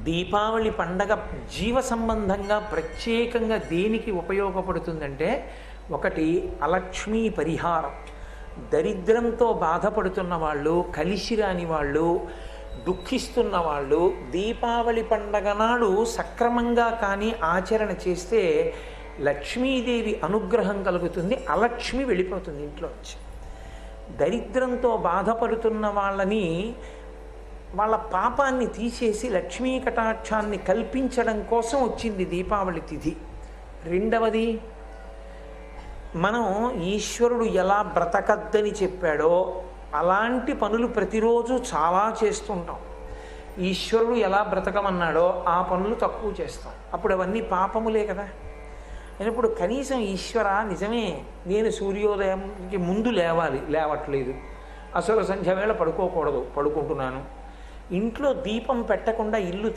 దీపావళి పండగ జీవ సంబంధంగా ప్రత్యేకంగా దేనికి ఉపయోగపడుతుందంటే, ఒకటి అలక్ష్మీ పరిహారం. దరిద్రంతో బాధపడుతున్న వాళ్ళు, కలిసి రాని వాళ్ళు, దుఃఖిస్తున్న వాళ్ళు దీపావళి పండగ నాడు సక్రమంగా కానీ ఆచరణ చేస్తే లక్ష్మీదేవి అనుగ్రహం కలుగుతుంది, అలక్ష్మి వెళ్ళిపోతుంది ఇంట్లోంచి. దరిద్రంతో బాధపడుతున్న వాళ్ళని, వాళ్ళ పాపాన్ని తీసేసి లక్ష్మీ కటాక్షాన్ని కల్పించడం కోసం వచ్చింది దీపావళి తిథి. రెండవది, మనం ఈశ్వరుడు ఎలా బ్రతకద్దని చెప్పాడో అలాంటి పనులు ప్రతిరోజు చాలా చేస్తుంటాం. ఈశ్వరుడు ఎలా బ్రతకమన్నాడో ఆ పనులు తక్కువ చేస్తాం. అప్పుడు అవన్నీ పాపములే కదా. అయినప్పుడు కనీసం ఈశ్వర నిజమే, నేను సూర్యోదయంకి ముందు లేవాలి, లేవట్లేదు, అసలు సంధ్య వేళ పడుకోకూడదు, పడుకుంటున్నాను, ఇంట్లో దీపం పెట్టకుండా ఇల్లు